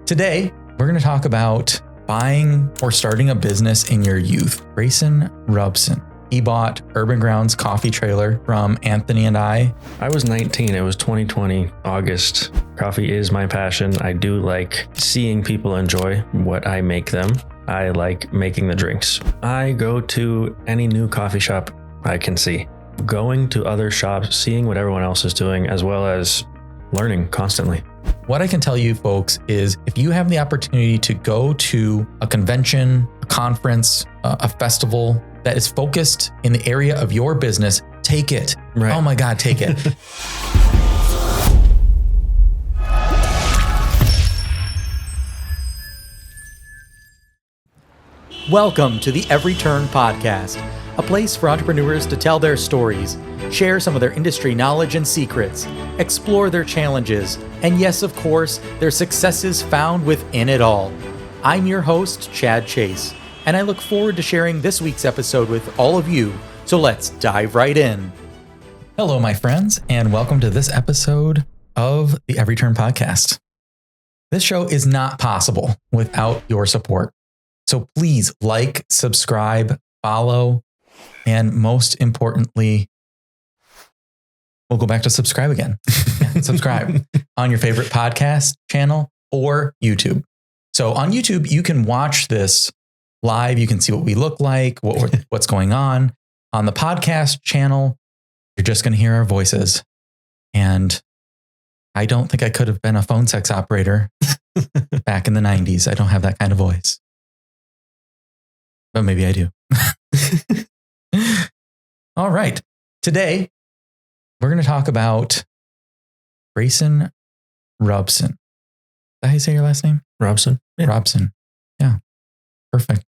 Today, we're going to talk about buying or starting a business in your youth. Greycen Robson. He bought Urban Grounds coffee trailer from Anthony and I. I was 19. It was 2020, August. Coffee is my passion. I do like seeing people enjoy what I make them. I like making the drinks. I go to any new coffee shop I can see. Going to other shops, seeing what everyone else is doing, as well as learning constantly. What I can tell you folks is if you have the opportunity to go to a convention, a conference, a festival that is focused in the area of your business, take it. Right. Oh my God, take it. Welcome to the Every Turn Podcast, a place for entrepreneurs to tell their stories, share some of their industry knowledge and secrets, explore their challenges, and yes, of course, their successes found within it all. I'm your host, Chad Chase, and I look forward to sharing this week's episode with all of you, so let's dive right in. Hello, my friends, and welcome to this episode of the Every Turn Podcast. This show is not possible without your support. So please like, subscribe, follow, and most importantly, we'll go back to subscribe again. Subscribe on your favorite podcast channel or YouTube. So on YouTube, you can watch this live. You can see what we look like, what's going on. On the podcast channel, you're just going to hear our voices. And I don't think I could have been a phone sex operator back in the 90s. I don't have that kind of voice. But maybe I do. All right. Today, we're going to talk about Greycen Robson. Is that how you say your last name? Robson. Yeah. Robson. Yeah. Perfect.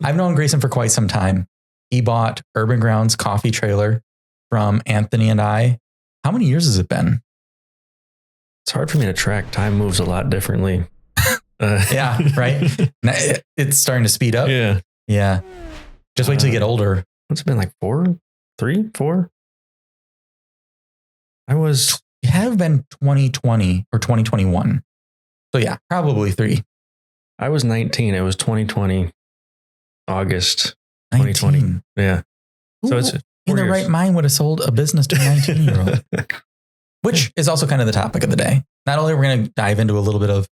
I've known Greycen for quite some time. He bought Urban Grounds coffee trailer from Anthony and I. How many years has it been? It's hard for me to track. Time moves a lot differently. Yeah, right? It's starting to speed up. Yeah. Just wait till you get older. What's it been, like 4? You have been 2020 or 2021. So yeah, probably 3. I was 19. It was 2020, August 2020. 19. Yeah. So it's in the right mind would have sold a business to a 19-year-old, which is also kind of the topic of the day. Not only are we going to dive into a little bit of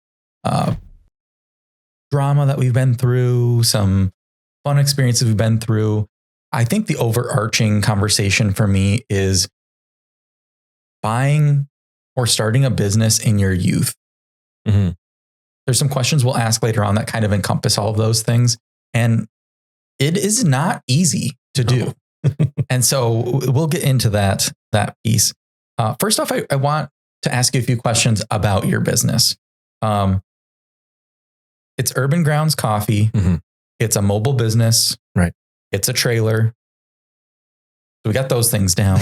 drama that we've been through, some fun experiences we've been through. I think the overarching conversation for me is buying or starting a business in your youth. Mm-hmm. There's some questions we'll ask later on that kind of encompass all of those things. And it is not easy to do. And so we'll get into that piece. First off, I want to ask you a few questions about your business. It's Urban Grounds Coffee. Mm-hmm. It's a mobile business. Right. It's a trailer. So we got those things down.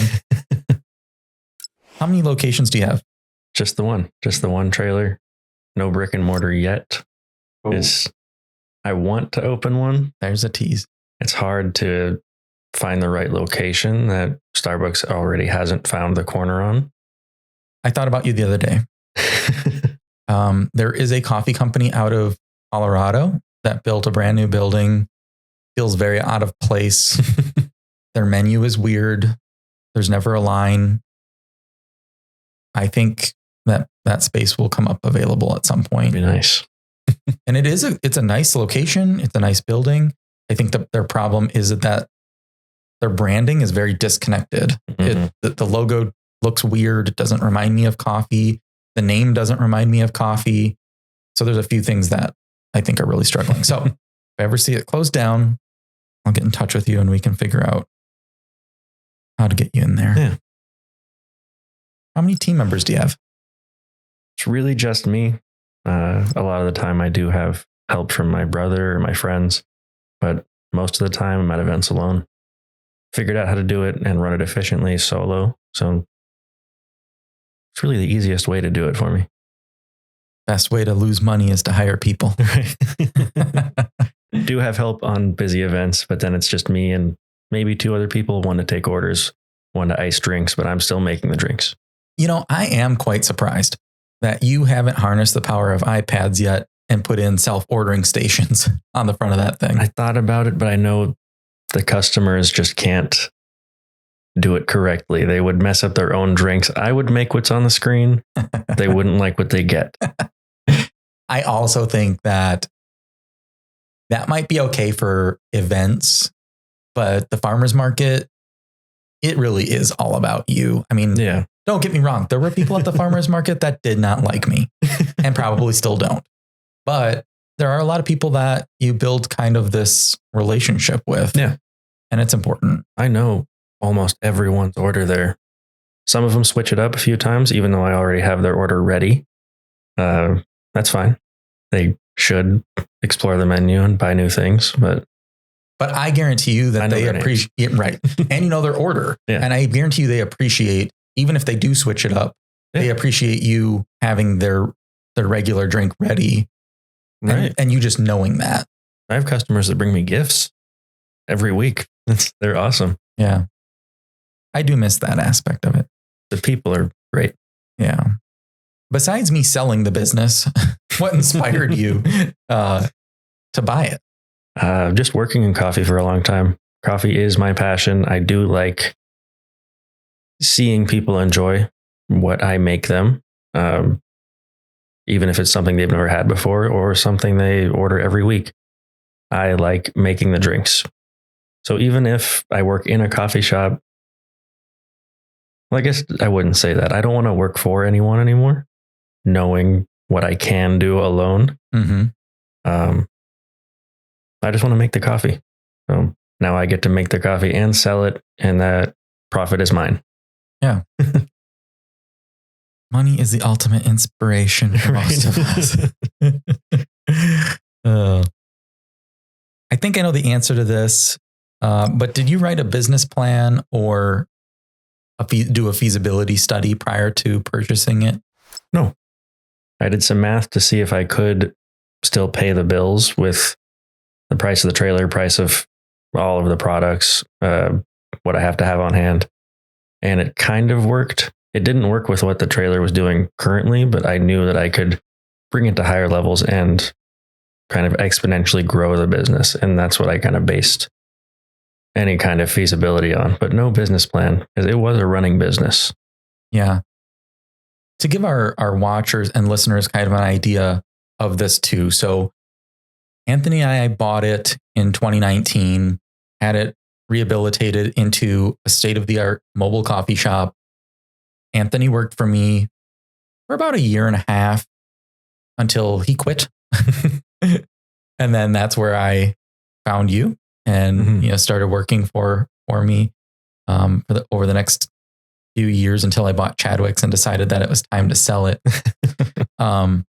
How many locations do you have? Just the one trailer. No brick and mortar yet. I want to open one. There's a tease. It's hard to find the right location that Starbucks already hasn't found the corner on. I thought about you the other day. There is a coffee company out of Colorado that built a brand new building. Feels very out of place. Their menu is weird. There's never a line. I think that space will come up available at some point. Be nice. And it's a nice location. It's a nice building. I think their problem is that their branding is very disconnected. Mm-hmm. The logo looks weird. It doesn't remind me of coffee. The name doesn't remind me of coffee. So there's a few things that I think are really struggling. So if I ever see it closed down, I'll get in touch with you and we can figure out how to get you in there. Yeah. How many team members do you have? It's really just me. A lot of the time I do have help from my brother or my friends, but most of the time I'm at events alone. Figured out how to do it and run it efficiently solo. So it's really the easiest way to do it for me. Best way to lose money is to hire people. Do have help on busy events, but then it's just me and maybe 2 other people, one to take orders, one to ice drinks, but I'm still making the drinks. You know, I am quite surprised. that you haven't harnessed the power of iPads yet and put in self-ordering stations on the front of that thing. I thought about it, but I know the customers just can't do it correctly. They would mess up their own drinks. I would make what's on the screen. They wouldn't like what they get. I also think that might be okay for events, but the farmer's market, it really is all about you. I mean, Yeah. Don't get me wrong. There were people at the farmer's market that did not like me and probably still don't. But there are a lot of people that you build kind of this relationship with. Yeah. And it's important. I know almost everyone's order there. Some of them switch it up a few times, even though I already have their order ready. That's fine. They should explore the menu and buy new things, but I guarantee you that they appreciate, right. And you know their order. Yeah. And I guarantee you they appreciate, even if they do switch it up, they appreciate you having their regular drink ready. Right. And you just knowing that. I have customers that bring me gifts every week. They're awesome. Yeah. I do miss that aspect of it. The people are great. Yeah. Besides me selling the business, what inspired you to buy it? Just working in coffee for a long time. Coffee is my passion. I do like seeing people enjoy what I make them. Even if it's something they've never had before or something they order every week. I like making the drinks. So even if I work in a coffee shop, well, I guess I wouldn't say that. I don't want to work for anyone anymore, knowing what I can do alone. Mm-hmm. I just want to make the coffee. So now I get to make the coffee and sell it, and that profit is mine. Yeah. Money is the ultimate inspiration for most of us. I think I know the answer to this, but did you write a business plan or do a feasibility study prior to purchasing it? No. I did some math to see if I could still pay the bills with the price of the trailer, price of all of the products, what I have to have on hand. And it kind of worked. It didn't work with what the trailer was doing currently, but I knew that I could bring it to higher levels and kind of exponentially grow the business. And that's what I kind of based any kind of feasibility on, but no business plan, because it was a running business. Yeah. To give our watchers and listeners kind of an idea of this too. So Anthony and I bought it in 2019, had it rehabilitated into a state-of-the-art mobile coffee shop. Anthony worked for me for about a year and a half until he quit. And then that's where I found you and started working for me over the next few years until I bought Chadwick's and decided that it was time to sell it. One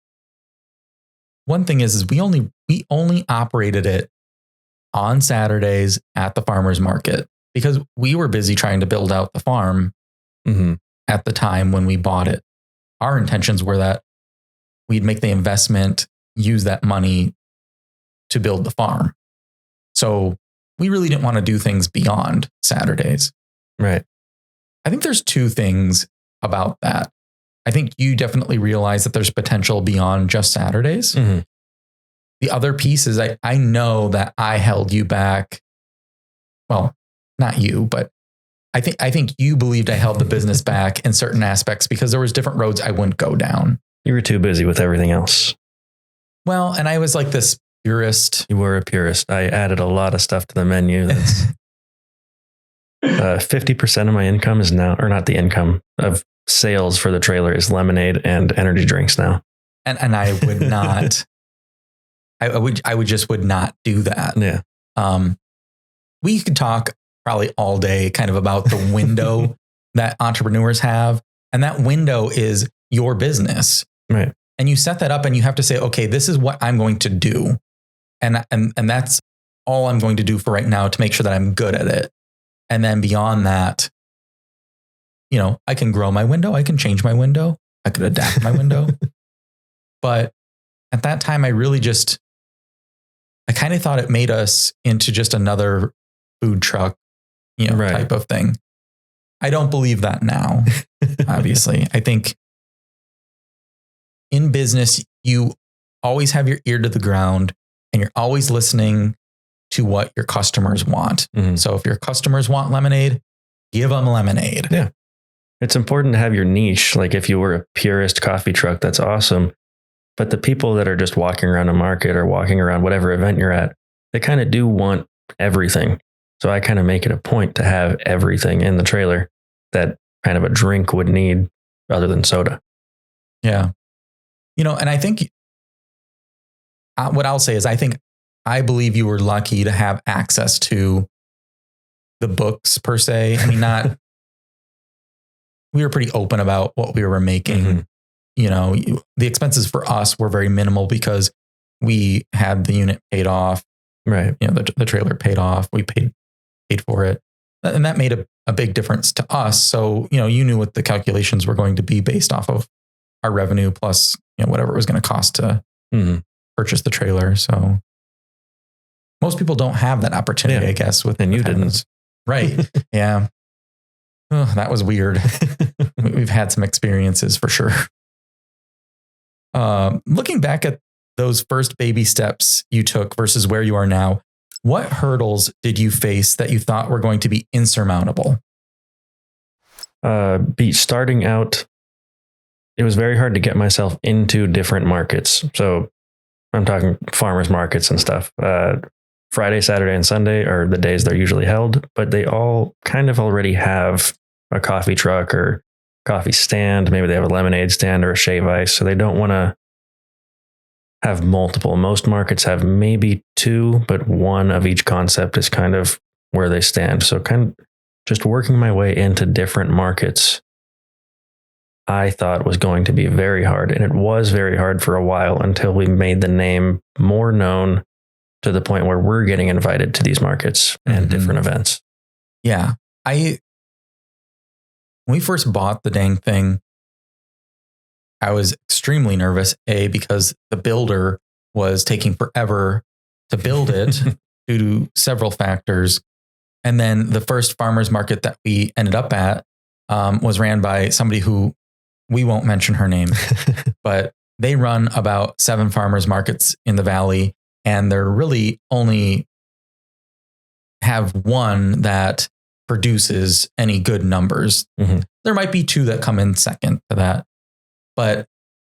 thing is we only operated it on Saturdays at the farmer's market because we were busy trying to build out the farm at the time when we bought it. Our intentions were that we'd make the investment, use that money to build the farm. So we really didn't want to do things beyond Saturdays. Right. I think there's two things about that. I think you definitely realize that there's potential beyond just Saturdays. Mm-hmm. The other piece is I know that I held you back. Well, not you, but I think you believed I held the business back in certain aspects because there was different roads I wouldn't go down. You were too busy with everything else. Well, and I was like this purist. You were a purist. I added a lot of stuff to the menu. That's 50% of my income is now, or not the income of sales for the trailer is lemonade and energy drinks now. And I would not, I would not do that. Yeah. We could talk probably all day kind of about the window that entrepreneurs have. And that window is your business. Right. And you set that up and you have to say, okay, this is what I'm going to do. And that's all I'm going to do for right now to make sure that I'm good at it. And then beyond that, I can grow my window. I can change my window. I could adapt my window. But at that time, I kind of thought it made us into just another food truck, right. type of thing. I don't believe that now, obviously. I think in business, you always have your ear to the ground and you're always listening to what your customers want. Mhm. So if your customers want lemonade, give them lemonade. Yeah. It's important to have your niche. Like if you were a purist coffee truck, that's awesome. But the people that are just walking around a market or walking around whatever event you're at, they kind of do want everything. So I kind of make it a point to have everything in the trailer that kind of a drink would need other than soda. Yeah. And I think what I'll say is I believe you were lucky to have access to the books per se. I mean, we were pretty open about what we were making. Mm-hmm. The expenses for us were very minimal because we had the unit paid off. Right. The trailer paid off. We paid for it. And that made a big difference to us. So, you knew what the calculations were going to be based off of our revenue plus, whatever it was going to cost to purchase the trailer. So most people don't have that opportunity, I guess. And you didn't. Right. Yeah. Oh, that was weird. We've had some experiences for sure. Looking back at those first baby steps you took versus where you are now, what hurdles did you face that you thought were going to be insurmountable? Starting out, it was very hard to get myself into different markets. So I'm talking farmers markets and stuff. Friday, Saturday, and Sunday are the days they're usually held, but they all kind of already have a coffee truck or coffee stand. Maybe they have a lemonade stand or a shave ice. So they don't want to have multiple. Most markets have maybe two, but one of each concept is kind of where they stand. So kind of just working my way into different markets, I thought was going to be very hard. And it was very hard for a while until we made the name more known to the point where we're getting invited to these markets and different events. Yeah. When we first bought the dang thing, I was extremely nervous, because the builder was taking forever to build it due to several factors. And then the first farmers market that we ended up at was ran by somebody who we won't mention her name, but they run about 7 farmers markets in the Valley. And they're really only have one that produces any good numbers. Mm-hmm. There might be 2 that come in second to that. But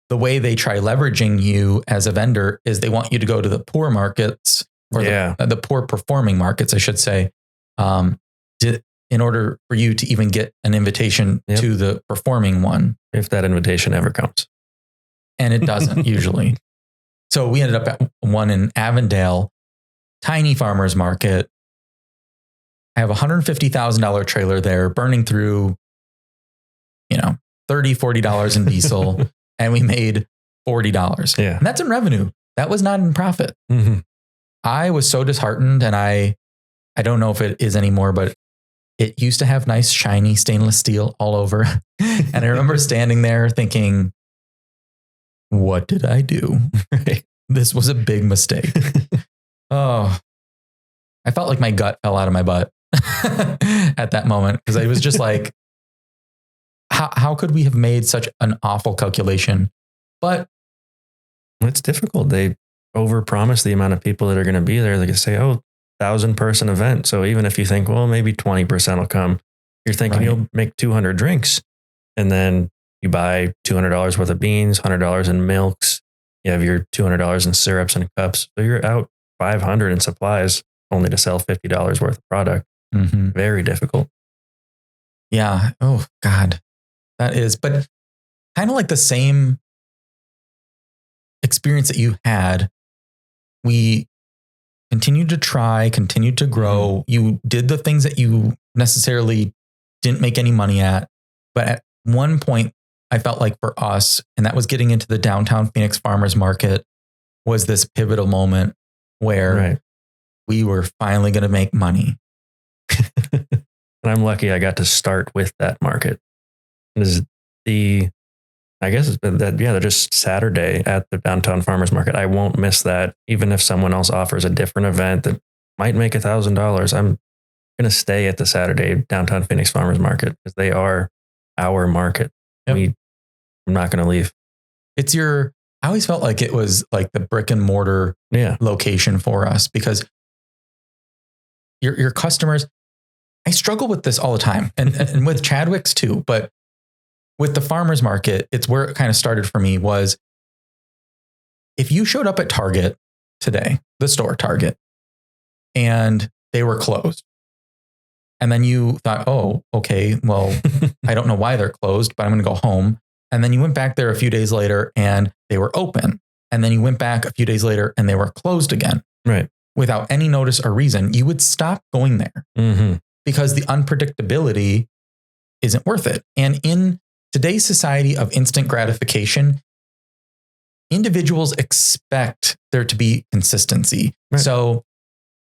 the way they try leveraging you as a vendor is they want you to go to the poor markets or the poor performing markets, I should say, in order for you to even get an invitation to the performing one. If that invitation ever comes. And it doesn't usually. So we ended up at one in Avondale, tiny farmers market. I have a $150,000 trailer there burning through, $30, $40 in diesel, and we made $40. Yeah. And that's in revenue. That was not in profit. Mm-hmm. I was so disheartened, and I don't know if it is anymore, but it used to have nice, shiny stainless steel all over. And I remember standing there thinking, what did I do? This was a big mistake. Oh, I felt like my gut fell out of my butt at that moment, because I was just like, how could we have made such an awful calculation? But it's difficult. They overpromise the amount of people that are going to be there. They can say, 1,000-person event. So even if you think, well, maybe 20% will come, you're thinking you'll make 200 drinks, and then you buy $200 worth of beans, $100 in milks. You have your $200 in syrups and cups. So you're out $500 in supplies only to sell $50 worth of product. Mm-hmm. Very difficult. Yeah. Oh God, that is, but kind of like the same experience that you had. We continued to try, continued to grow. Mm-hmm. You did the things that you necessarily didn't make any money at. But at one point, I felt like for us, and that was getting into the downtown Phoenix farmers market, was this pivotal moment where we were finally going to make money. And I'm lucky I got to start with that market. I guess they're just Saturday at the downtown farmers market. I won't miss that. Even if someone else offers a different event that might make $1,000, I'm going to stay at the Saturday downtown Phoenix farmers market because they are our market. Yep. I'm not going to leave. I always felt like it was like the brick and mortar location for us, because your customers, I struggle with this all the time, and with Chadwick's too, but with the farmer's market, it's where it kind of started for me. Was if you showed up at Target today, the store Target, and they were closed, and then you thought, oh, okay, well, I don't know why they're closed, but I'm going to go home. And then you went back there a few days later and they were open. And then you went back a few days later and they were closed again. Right. Without any notice or reason, you would stop going there because the unpredictability isn't worth it. And in today's society of instant gratification, individuals expect there to be consistency. Right. So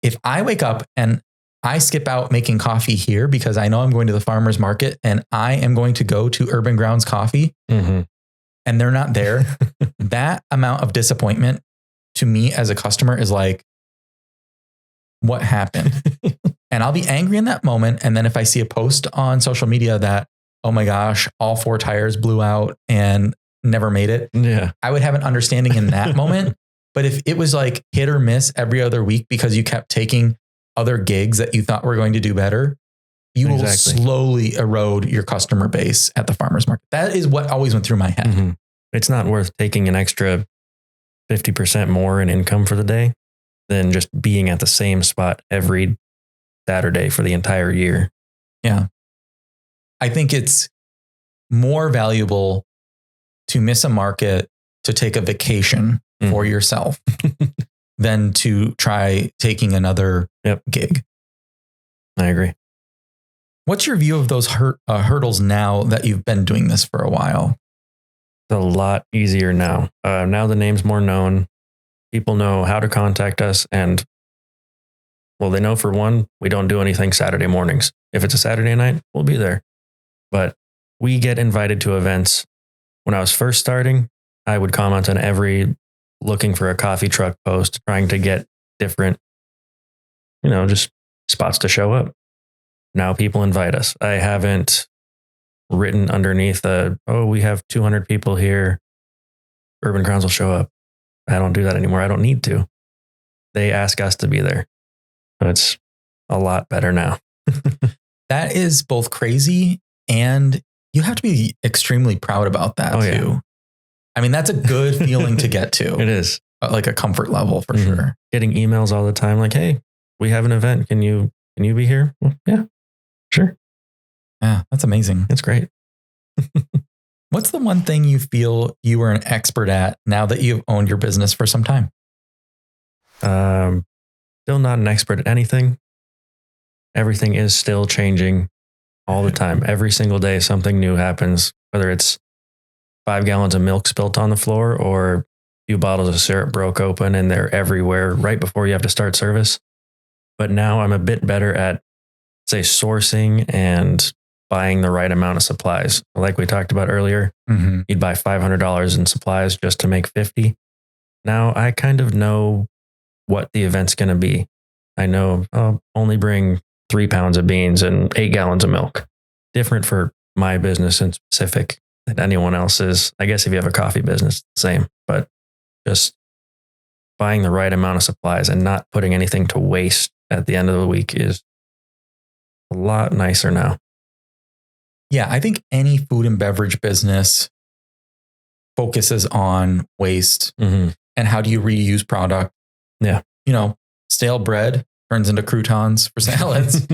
if I wake up and I skip out making coffee here because I know I'm going to the farmer's market and I am going to go to Urban Grounds Coffee and they're not there, that amount of disappointment to me as a customer is like, what happened? And I'll be angry in that moment. And then if I see a post on social media that, oh my gosh, all 4 tires blew out and never made it, I would have an understanding in that moment. But if it was like hit or miss every other week because you kept taking other gigs that you thought were going to do better, you will slowly erode your customer base at the farmer's market. That is what always went through my head. It's not worth taking an extra 50% more in income for the day than just being at the same spot every Saturday for the entire year. Yeah. I think it's more valuable to miss a market to take a vacation for yourself than to try taking another gig. I agree. What's your view of those hurdles now that you've been doing this for a while? It's a lot easier now. Now the name's more known. People know how to contact us, and well, they know, for one, we don't do anything Saturday mornings. If it's a Saturday night, we'll be there. But we get invited to events. When I was first starting, I would comment on every looking for a coffee truck post, trying to get different, just spots to show up. Now people invite us. I haven't written underneath we have 200 people here. Urban Grounds will show up. I don't do that anymore. I don't need to. They ask us to be there. It's a lot better now. That is both crazy, and you have to be extremely proud about that too. Yeah. I mean, that's a good feeling to get to. It is. Like a comfort level for sure. Getting emails all the time like, hey, we have an event. Can you be here? Well, yeah, sure. Yeah, that's amazing. It's great. What's the one thing you feel you are an expert at now that you've owned your business for some time? Still not an expert at anything. Everything is still changing all the time. Every single day, something new happens, whether it's 5 gallons of milk spilt on the floor or a few bottles of syrup broke open and they're everywhere right before you have to start service. But now I'm a bit better at, say, sourcing and buying the right amount of supplies. Like we talked about earlier, you'd buy $500 in supplies just to make 50. Now I kind of know what the event's going to be. I know I'll only bring 3 pounds of beans and 8 gallons of milk. Different for my business in specific than anyone else's. I guess if you have a coffee business, the same, but just buying the right amount of supplies and not putting anything to waste at the end of the week is a lot nicer now. Yeah, I think any food and beverage business focuses on waste and how do you reuse product. Yeah. Stale bread turns into croutons for salads.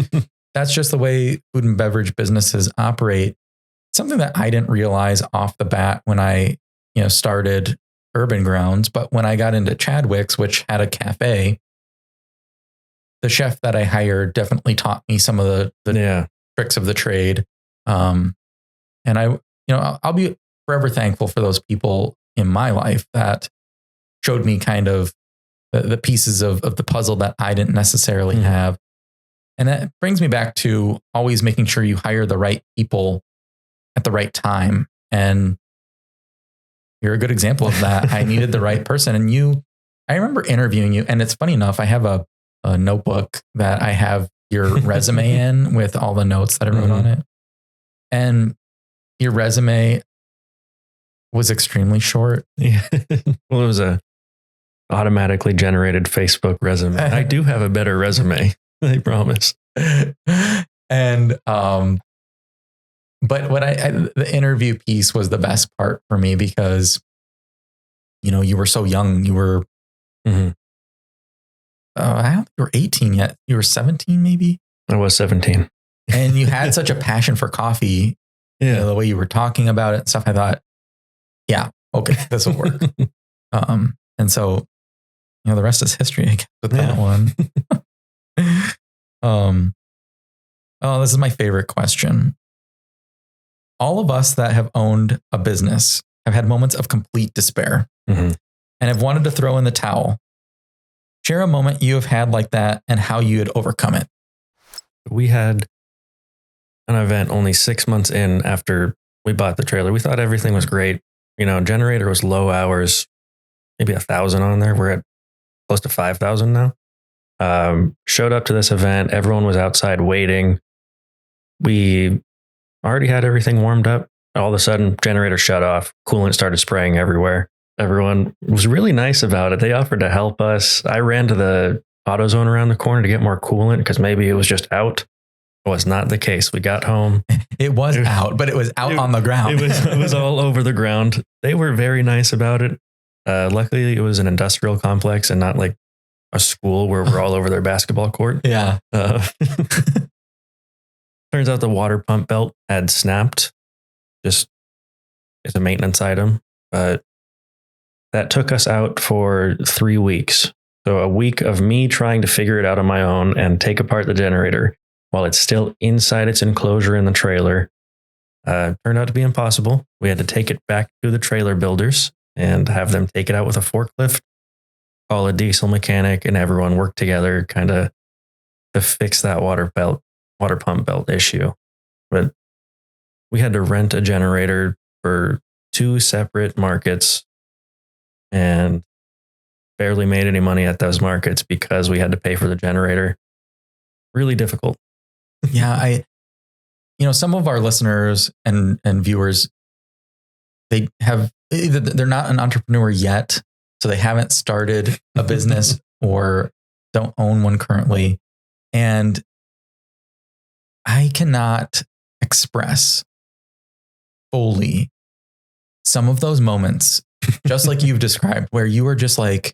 That's just the way food and beverage businesses operate. Something that I didn't realize off the bat when I, started Urban Grounds, but when I got into Chadwick's, which had a cafe, the chef that I hired definitely taught me some of the tricks of the trade. And I'll be forever thankful for those people in my life that showed me kind of the pieces of the puzzle that I didn't necessarily have. And that brings me back to always making sure you hire the right people at the right time. And you're a good example of that. I needed the right person. And I remember interviewing you, and it's funny enough, I have a notebook that I have your resume in with all the notes that I wrote on it. And your resume was extremely short. Yeah. Well, it was a automatically generated Facebook resume. I do have a better resume, I promise. And but the interview piece was the best part for me because, you know, you were so young. You were, I don't think you were 18 yet. You were 17, maybe. I was 17. And you had such a passion for coffee. Yeah. You know, the way you were talking about it and stuff. I thought, yeah, okay, this will work. And so, you know, the rest is history, I guess, with that one. Oh, this is my favorite question. All of us that have owned a business have had moments of complete despair and have wanted to throw in the towel. Share a moment you have had like that and how you had overcome it. We had an event only 6 months in after we bought the trailer. We thought everything was great. You know, generator was low hours, maybe 1,000 on there. We're at close to 5,000 now. Showed up to this event. Everyone was outside waiting. We already had everything warmed up. All of a sudden, generator shut off. Coolant started spraying everywhere. Everyone was really nice about it. They offered to help us. I ran to the AutoZone around the corner to get more coolant because maybe it was just out. It was not the case. We got home. It was out, but it was out on the ground. It was all over the ground. They were very nice about it. Luckily, it was an industrial complex and not like a school where we're all over their basketball court. Yeah. Turns out the water pump belt had snapped. Just as a maintenance item. But that took us out for 3 weeks. So a week of me trying to figure it out on my own and take apart the generator while it's still inside its enclosure in the trailer. Turned out to be impossible. We had to take it back to the trailer builders and have them take it out with a forklift, call a diesel mechanic, and everyone work together kind of to fix that water pump belt issue. But we had to rent a generator for 2 separate markets and barely made any money at those markets because we had to pay for the generator. Really difficult. Yeah, some of our listeners and viewers, they're not an entrepreneur yet, so they haven't started a business or don't own one currently. And I cannot express fully some of those moments, just like you've described, where you were just like,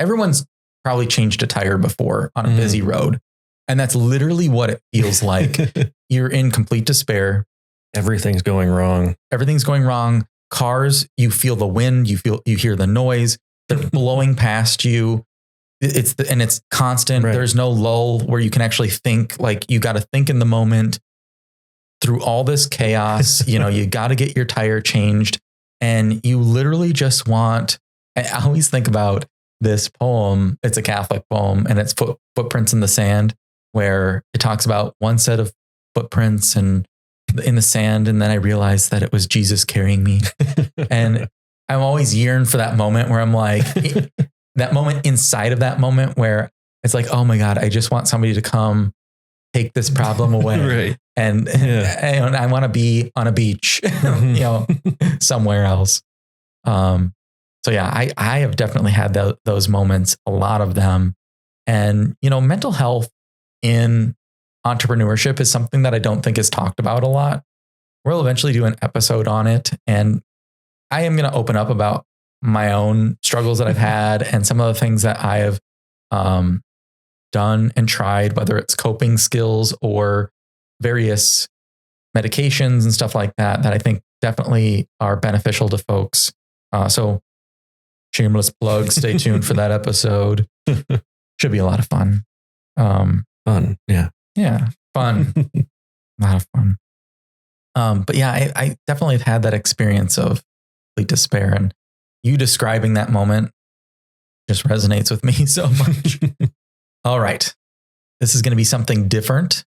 everyone's probably changed a tire before on a busy road. And that's literally what it feels like. You're in complete despair. Everything's going wrong. Cars, you feel the wind, you hear the noise. They're blowing past you. It's constant. Right. There's no lull where you can actually think. Like, you got to think in the moment through all this chaos. You got to get your tire changed, and you literally just want. I always think about this poem. It's a Catholic poem, and it's Footprints in the Sand, where it talks about one set of footprints and in the sand, and then I realized that it was Jesus carrying me. And I'm always yearn for that moment where I'm like, that moment inside of that moment where it's like, oh my God, I just want somebody to come take this problem away. Right. And I want to be on a beach, somewhere else. So yeah, I have definitely had those moments, a lot of them. And, mental health in entrepreneurship is something that I don't think is talked about a lot. We'll eventually do an episode on it. And I am going to open up about my own struggles that I've had and some of the things that I have done and tried, whether it's coping skills or various medications and stuff like that I think definitely are beneficial to folks. So shameless plug, stay tuned for that episode. Should be a lot of fun. Fun. Yeah. Yeah. Fun. A lot of fun. But yeah, I definitely have had that experience of complete despair, and you describing that moment just resonates with me so much. All right. This is going to be something different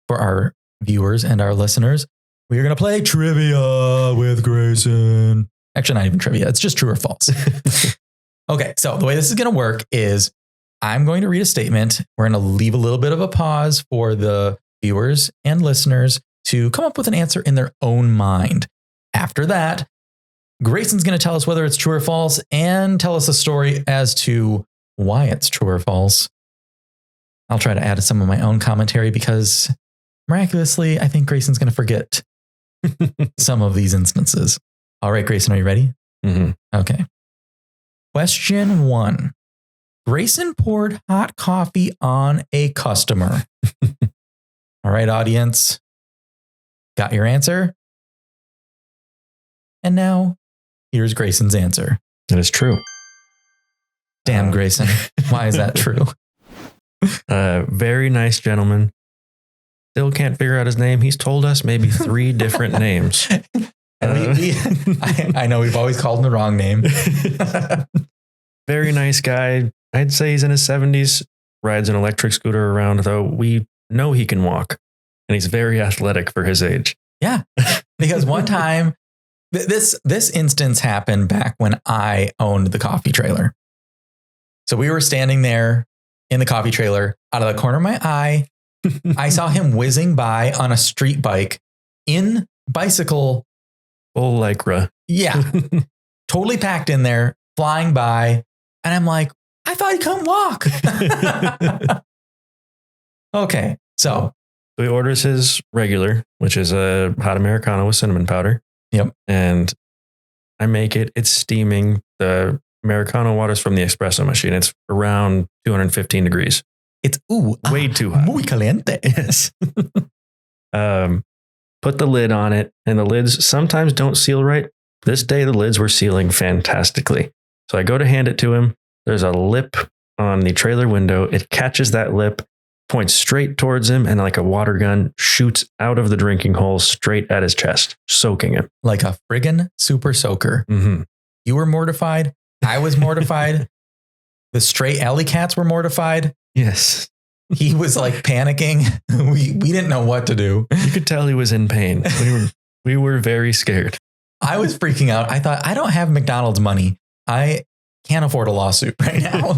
for our viewers and our listeners. We are going to play Trivia with Greycen. Actually, not even trivia. It's just true or false. Okay. So the way this is going to work is I'm going to read a statement. We're going to leave a little bit of a pause for the viewers and listeners to come up with an answer in their own mind. After that, Greyson's going to tell us whether it's true or false and tell us a story as to why it's true or false. I'll try to add some of my own commentary because miraculously, I think Greyson's going to forget some of these instances. All right, Greyson, are you ready? Mm-hmm. Okay. Question 1. Greyson poured hot coffee on a customer. All right, audience. Got your answer? And now, here's Greyson's answer. It is true. Damn, Greyson. Why is that true? Very nice gentleman. Still can't figure out his name. He's told us maybe 3 different names. I know we've always called him the wrong name. Very nice guy. I'd say he's in his 70s, rides an electric scooter around, though we know he can walk. And he's very athletic for his age. Yeah, because one time, this instance happened back when I owned the coffee trailer. So we were standing there in the coffee trailer. Out of the corner of my eye, I saw him whizzing by on a street bike in bicycle. Full Lycra. Yeah, totally packed in there, flying by. And I'm like, I thought he couldn't walk. Okay, so he orders his regular, which is a hot Americano with cinnamon powder. Yep. And I make it. It's steaming. The Americano water's from the espresso machine. It's around 215 degrees. It's way too hot. Muy caliente. Yes. Put the lid on it, and the lids sometimes don't seal right. This day, the lids were sealing fantastically. So I go to hand it to him. There's a lip on the trailer window. It catches that lip, points straight towards him, and like a water gun shoots out of the drinking hole straight at his chest, soaking him. Like a friggin' super soaker. Mm-hmm. You were mortified. I was mortified. The stray alley cats were mortified. Yes. He was like panicking. We didn't know what to do. You could tell he was in pain. We were very scared. I was freaking out. I thought, I don't have McDonald's money. I can't afford a lawsuit right now.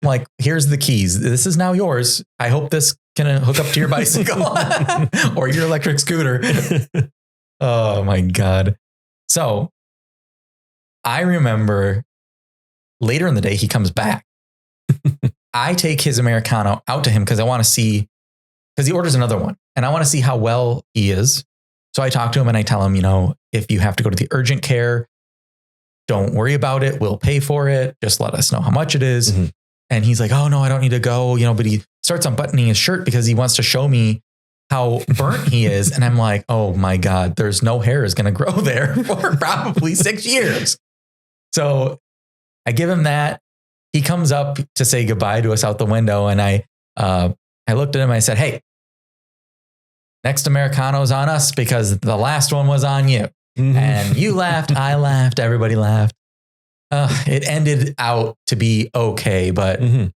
Like, here's the keys. This is now yours. I hope this can hook up to your bicycle or your electric scooter. Oh my God. So I remember later in the day, he comes back. I take his Americano out to him because I want to see, because he orders another one and I want to see how well he is. So I talk to him and I tell him, if you have to go to the urgent care, don't worry about it. We'll pay for it. Just let us know how much it is. Mm-hmm. And he's like, oh no, I don't need to go, but he starts unbuttoning his shirt because he wants to show me how burnt he is. And I'm like, oh my God, there's no hair is going to grow there for probably 6 years. So I give him that. He comes up to say goodbye to us out the window. And I looked at him and I said, hey, next Americano's on us because the last one was on you. Mm-hmm. And you laughed, I laughed, everybody laughed. It ended out to be okay, but he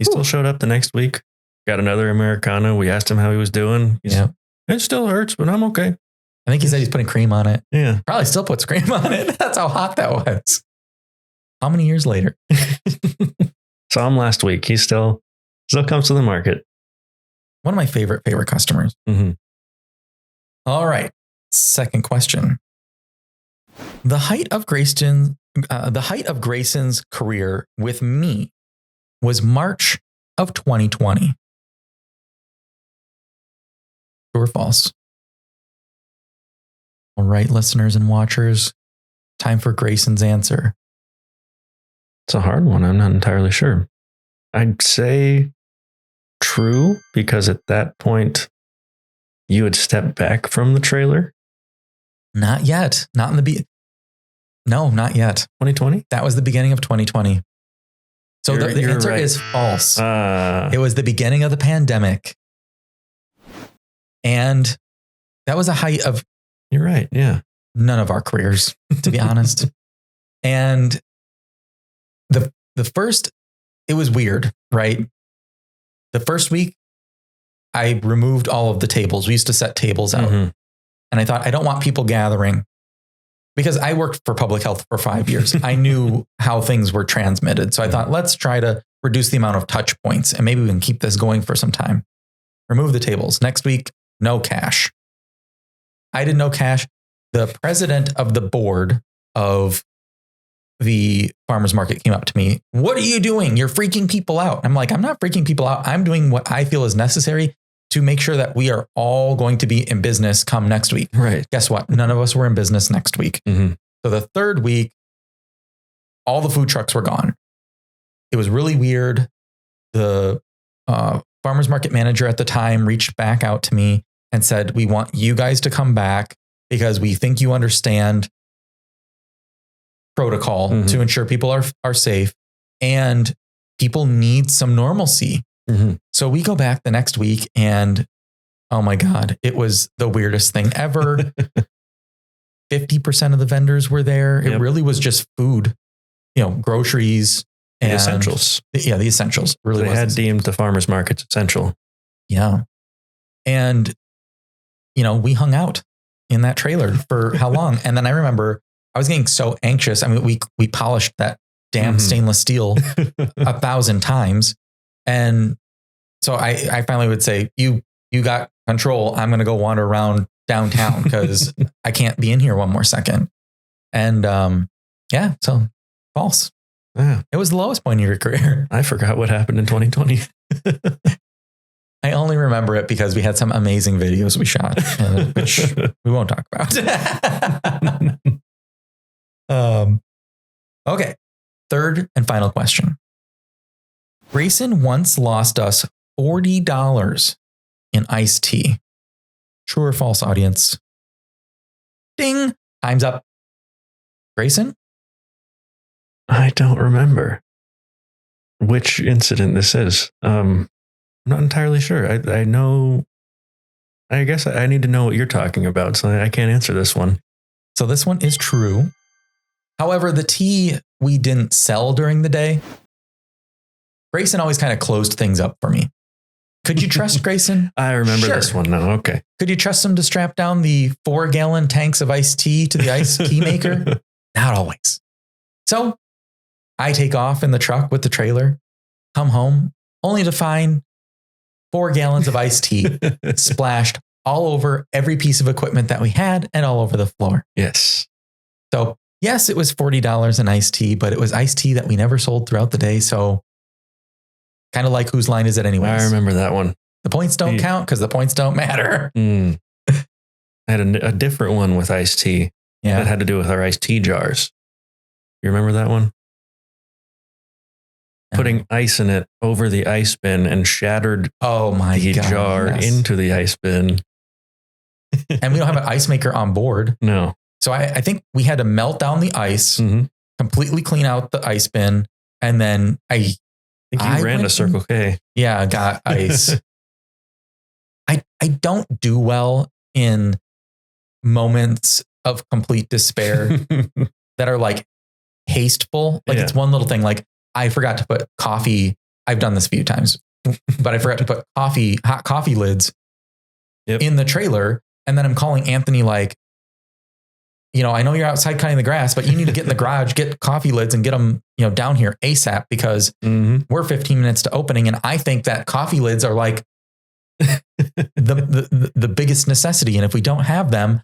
still showed up the next week. Got another Americano. We asked him how he was doing. Yeah. It still hurts, but I'm okay. I think he said he's putting cream on it. Yeah. Probably still puts cream on it. That's how hot that was. How many years later? Saw him last week. He still comes to the market. One of my favorite customers. Mm-hmm. All right. Second question. The height of Greyson's career with me was March of 2020. True or false? All right, listeners and watchers, time for Greyson's answer. It's a hard one. I'm not entirely sure. I'd say true because at that point you had stepped back from the trailer. Not yet. Not in the No, not yet. 2020? That was the beginning of 2020. So the answer right. is false. It was the beginning of the pandemic. And that was a height of... You're right. Yeah. None of our careers, to be honest. And the first, it was weird, right? The first week, I removed all of the tables. We used to set tables out. Mm-hmm. And I thought, I don't want people gathering. Because I worked for public health for 5 years. I knew how things were transmitted. So I thought, let's try to reduce the amount of touch points and maybe we can keep this going for some time. Remove the tables. Next week, no cash. I didn't know cash. The president of the board of the farmer's market came up to me. What are you doing? You're freaking people out. I'm like, I'm not freaking people out. I'm doing what I feel is necessary to make sure that we are all going to be in business come next week. Right. Guess what? None of us were in business next week. Mm-hmm. So the third week, all the food trucks were gone. It was really weird. The farmer's market manager at the time reached back out to me and said, we want you guys to come back because we think you understand protocol to ensure people are safe and people need some normalcy. So we go back the next week and oh my God, it was the weirdest thing ever. 50% of the vendors were there. It really was just food, groceries and essentials. Yeah, the essentials. Really, they had deemed the farmers markets essential. Yeah. And, we hung out in that trailer for how long? And then I remember I was getting so anxious. I mean, we polished that damn stainless steel 1,000 times. And so I finally would say, you got control. I'm going to go wander around downtown because I can't be in here one more second. And so false. Yeah. It was the lowest point in your career. I forgot what happened in 2020. I only remember it because we had some amazing videos we shot, which we won't talk about. Okay. Third and final question. Greycen once lost us $40 in iced tea. True or false, audience? Ding. Time's up. Greycen? I don't remember which incident this is. I'm not entirely sure. I know. I guess I need to know what you're talking about, so I can't answer this one. So this one is true. However, the tea we didn't sell during the day. Greycen always kind of closed things up for me. Could you trust Greycen? I remember this one now. Okay. Could you trust them to strap down the 4-gallon tanks of iced tea to the iced tea maker? Not always. So I take off in the truck with the trailer, come home, only to find 4 gallons of iced tea splashed all over every piece of equipment that we had and all over the floor. Yes. So yes, it was $40 in iced tea, but it was iced tea that we never sold throughout the day. So kind of like whose line is it anyways? I remember that one. The points don't count because the points don't matter. I had a different one with iced tea. Yeah. That had to do with our iced tea jars. You remember that one? Putting ice in it over the ice bin and shattered the jar into the ice bin. And we don't have an ice maker on board. No. So I think we had to melt down the ice, completely clean out the ice bin. And then I think you ran to Circle K. Yeah, got ice. I don't do well in moments of complete despair that are like hasteful. Like it's one little thing. Like I forgot to put coffee. I've done this a few times, but I forgot to put hot coffee lids in the trailer. And then I'm calling Anthony like, I know you're outside cutting the grass, but you need to get in the garage, get coffee lids and get them, down here ASAP because we're 15 minutes to opening. And I think that coffee lids are like the biggest necessity. And if we don't have them,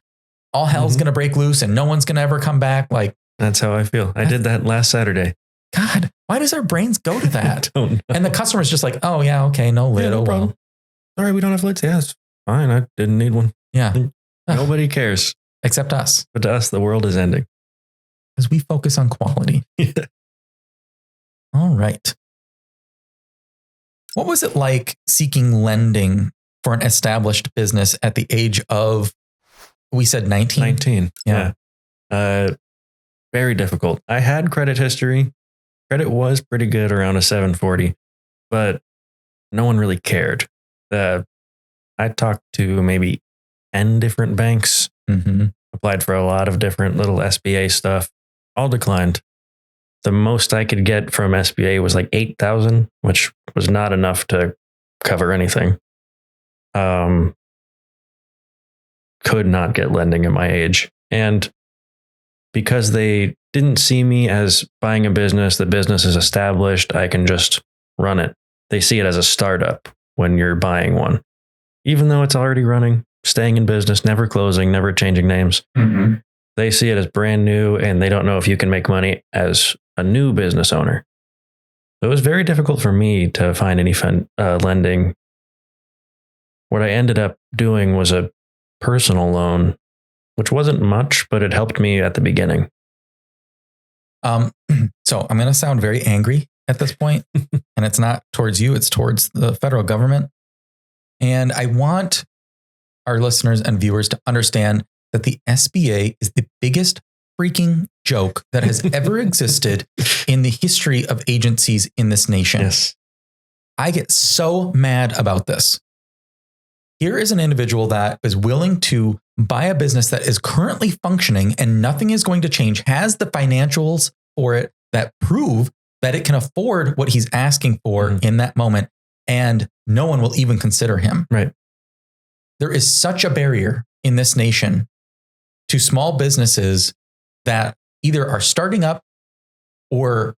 all hell's going to break loose and no one's going to ever come back. Like that's how I feel. I did that last Saturday. God, why does our brains go to that? I don't know. And the customer's just like, oh yeah, okay, no lid. Yeah, no problem. All right, we don't have lids. Yeah, it's fine. I didn't need one. Yeah. Nobody cares. Except us. But to us, the world is ending. Because we focus on quality. All right. What was it like seeking lending for an established business at the age of, we said 19? 19. Yeah. Very difficult. I had credit history. Credit was pretty good around a 740, but no one really cared. I talked to maybe 10 different banks, applied for a lot of different little SBA stuff, all declined. The most I could get from SBA was like 8,000, which was not enough to cover anything. Could not get lending at my age. And because they didn't see me as buying a business, the business is established, I can just run it. They see it as a startup when you're buying one. Even though it's already running, staying in business, never closing, never changing names. Mm-hmm. They see it as brand new and they don't know if you can make money as a new business owner. So it was very difficult for me to find any lending. What I ended up doing was a personal loan, which wasn't much, but it helped me at the beginning. So I'm going to sound very angry at this point, and it's not towards you, it's towards the federal government. And I want our listeners and viewers to understand that the SBA is the biggest freaking joke that has ever existed in the history of agencies in this nation. Yes. I get so mad about this. Here is an individual that is willing to buy a business that is currently functioning and nothing is going to change, has the financials for it that prove that it can afford what he's asking for in that moment, and no one will even consider him. Right. There is such a barrier in this nation to small businesses that either are starting up or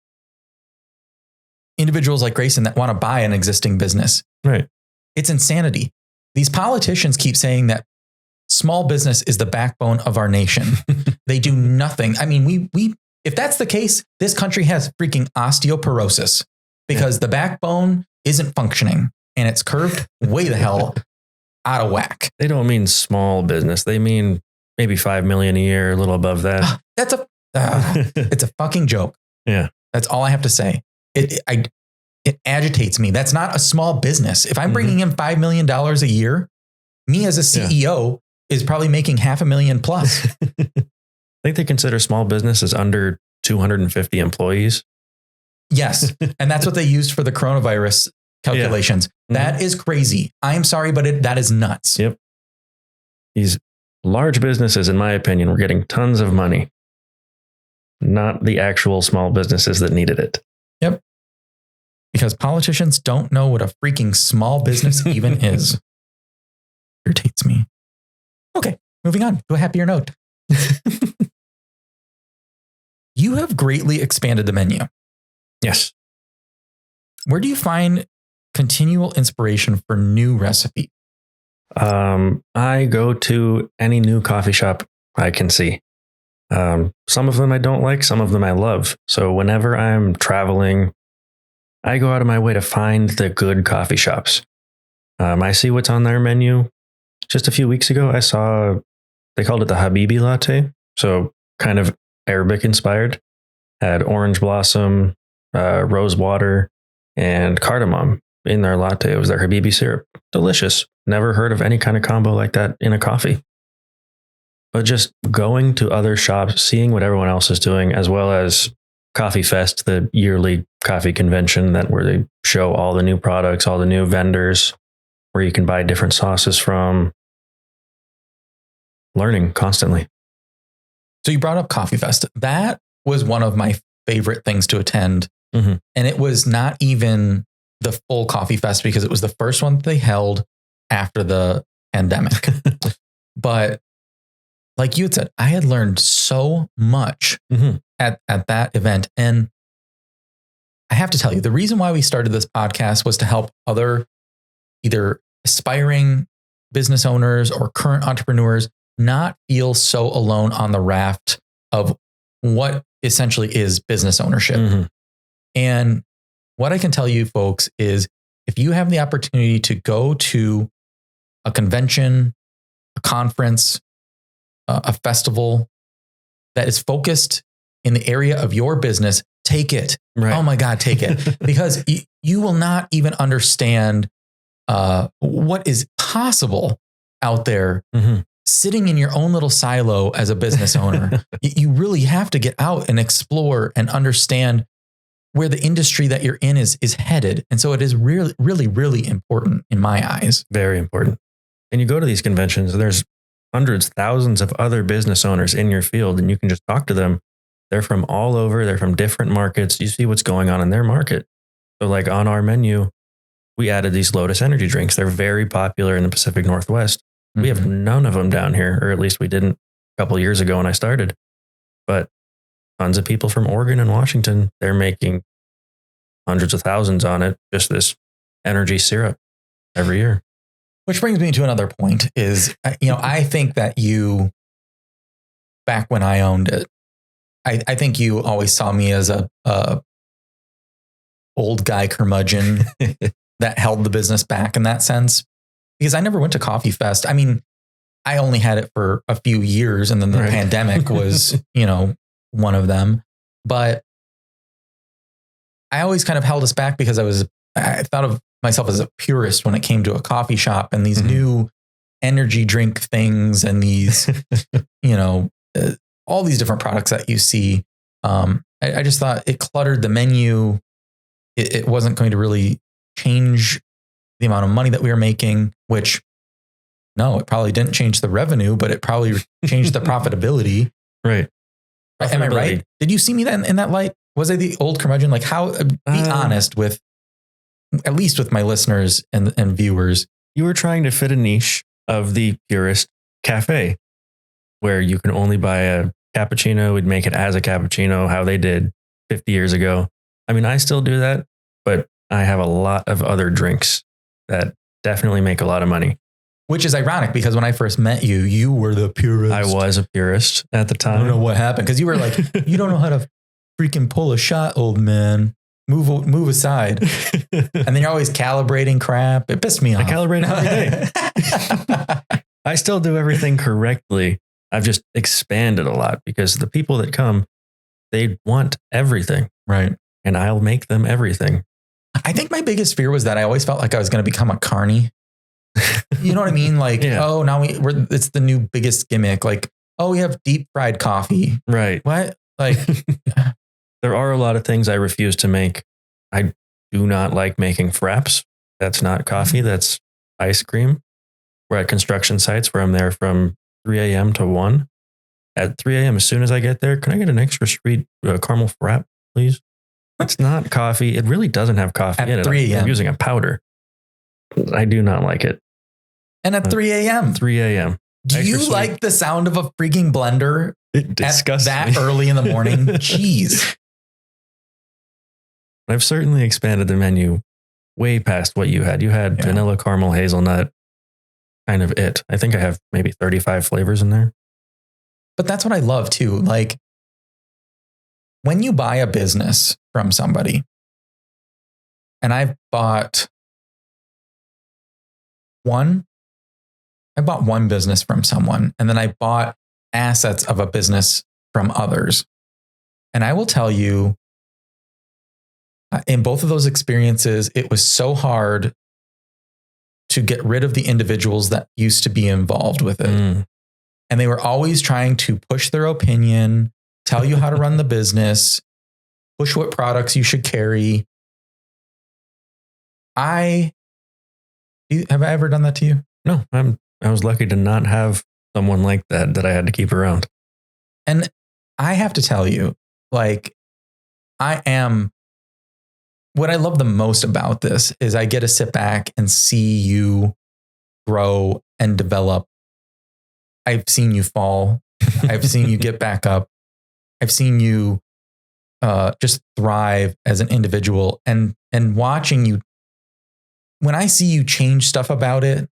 individuals like Greycen that want to buy an existing business. Right. It's insanity. These politicians keep saying that small business is the backbone of our nation. They do nothing. I mean, we if that's the case, this country has freaking osteoporosis because the backbone isn't functioning and it's curved way the hell out of whack. They don't mean small business. They mean maybe 5 million a year, a little above that. It's a fucking joke. Yeah. That's all I have to say. It agitates me. That's not a small business. If I'm bringing in $5 million a year, me as a CEO is probably making $500,000 plus. I think they consider small business as under 250 employees. Yes. And that's what they used for the coronavirus calculations. Yeah. That is crazy. I'm sorry, but that is nuts. Yep. These large businesses, in my opinion, were getting tons of money, not the actual small businesses that needed it. Yep. Because politicians don't know what a freaking small business even is. Irritates me. Okay, moving on to a happier note. You have greatly expanded the menu. Yes. Where do you find continual inspiration for new recipes? I go to any new coffee shop I can see. Some of them I don't like, some of them I love. So whenever I'm traveling, I go out of my way to find the good coffee shops. I see what's on their menu. Just a few weeks ago, I saw, they called it the Habibi latte. So kind of Arabic inspired. Had orange blossom, rose water, and cardamom in their latte. It was their Habibi syrup. Delicious. Never heard of any kind of combo like that in a coffee. But just going to other shops, seeing what everyone else is doing, as well as Coffee Fest, the yearly coffee convention where they show all the new products, all the new vendors, where you can buy different sauces from. Learning constantly. So you brought up Coffee Fest. That was one of my favorite things to attend. And it was not even the full Coffee Fest because it was the first one they held after the pandemic. But like you had said, I had learned so much at that event. And I have to tell you, the reason why we started this podcast was to help other either aspiring business owners or current entrepreneurs not feel so alone on the raft of what essentially is business ownership. And what I can tell you folks is if you have the opportunity to go to a convention, a conference, a festival that is focused in the area of your business, take it. Right. Oh my God, take it. Because you will not even understand what is possible out there sitting in your own little silo as a business owner. You really have to get out and explore and understand where the industry that you're in is headed. And so it is really, really, really important in my eyes. Very important. And you go to these conventions, there's hundreds, thousands of other business owners in your field, and you can just talk to them. They're from all over. They're from different markets. You see what's going on in their market. So like on our menu, we added these Lotus energy drinks. They're very popular in the Pacific Northwest. We have none of them down here, or at least we didn't a couple of years ago when I started. But tons of people from Oregon and Washington, they're making hundreds of thousands on it, just this energy syrup every year. Which brings me to another point is, I think that you, back when I owned it, I think you always saw me as a old guy curmudgeon that held the business back in that sense, because I never went to Coffee Fest. I mean, I only had it for a few years, and then the pandemic was, one of them. But I always kind of held us back because I thought of myself as a purist when it came to a coffee shop and these new energy drink things and these, all these different products that you see. I just thought it cluttered the menu. It wasn't going to really change the amount of money that we were making, which no, it probably didn't change the revenue, but it probably changed the profitability. Right. Am I right? Did you see me then in that light? Was I the old curmudgeon? Like how, be honest with, at least with my listeners and viewers. You were trying to fit a niche of the purist cafe where you can only buy a cappuccino, would make it as a cappuccino, how they did 50 years ago. I mean, I still do that, but I have a lot of other drinks that definitely make a lot of money. Which is ironic because when I first met you, you were the purist. I was a purist at the time. I don't know what happened because you were like, you don't know how to freaking pull a shot, old man. Move aside. And then you're always calibrating crap. It pissed me off. I calibrate every day. I still do everything correctly. I've just expanded a lot because the people that come, they want everything. Right. And I'll make them everything. I think my biggest fear was that I always felt like I was going to become a carny. You know what I mean? Like, oh, now it's the new biggest gimmick. Like, oh, we have deep fried coffee. Right. What? Like, there are a lot of things I refuse to make. I do not like making fraps. That's not coffee. That's ice cream. We're at construction sites where I'm there from 3 a.m. to 1. At 3 a.m., as soon as I get there, can I get an extra sweet caramel frap, please? That's not coffee. It really doesn't have coffee in it. 3 a.m. I'm using a powder. I do not like it. And at 3 a.m. 3 a.m. Do you like the sound of a freaking blender it disgusts that me. early in the morning? Jeez. I've certainly expanded the menu way past what you had. You had vanilla, caramel, hazelnut, kind of it. I think I have maybe 35 flavors in there. But that's what I love too. Like when you buy a business from somebody, and I bought one business from someone, and then I bought assets of a business from others. And I will tell you, in both of those experiences, it was so hard to get rid of the individuals that used to be involved with it. And they were always trying to push their opinion, tell you how to run the business, push what products you should carry. Have I ever done that to you? No, I was lucky to not have someone like that I had to keep around. And I have to tell you, like, what I love the most about this is I get to sit back and see you grow and develop. I've seen you fall. I've seen you get back up. I've seen you just thrive as an individual, and watching you. When I see you change stuff about it,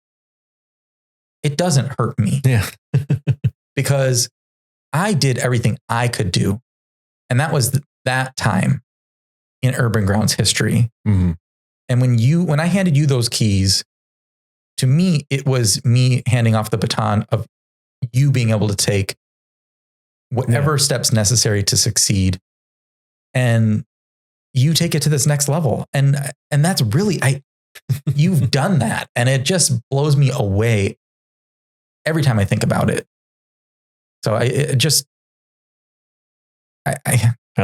it doesn't hurt me. Yeah. Because I did everything I could do. And that was that time in Urban Grounds history. Mm-hmm. And when I handed you those keys, to me, it was me handing off the baton of you being able to take whatever steps necessary to succeed. And you take it to this next level. And that's really, you've done that. And it just blows me away every time I think about it. So I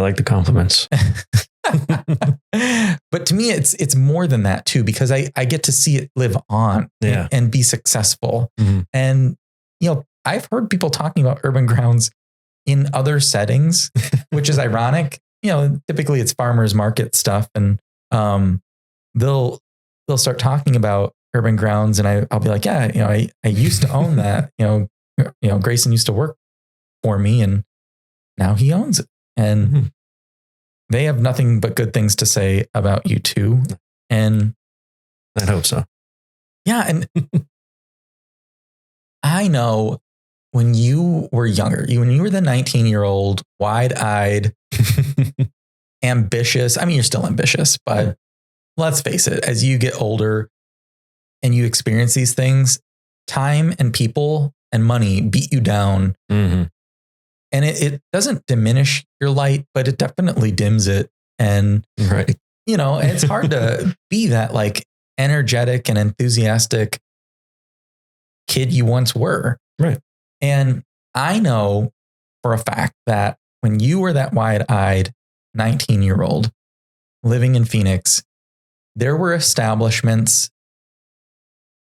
like the compliments. But to me, it's more than that too, because I get to see it live on and be successful. Mm-hmm. And, I've heard people talking about Urban Grounds in other settings, which is ironic. Typically it's farmers market stuff, and they'll start talking about Urban Grounds, and I'll be like, I used to own that. Greycen used to work for me, and now he owns it, and they have nothing but good things to say about you too. And I hope so. Yeah, and I know when you were younger, when you were the 19-year-old, wide-eyed, ambitious. I mean, you're still ambitious, but let's face it, as you get older and you experience these things, time and people and money beat you down. Mm-hmm. And it doesn't diminish your light, but it definitely dims it. And, Right. you know, and it's hard to be that like energetic and enthusiastic kid you once were. Right. And I know for a fact that when you were that wide-eyed 19-year-old living in Phoenix, there were establishments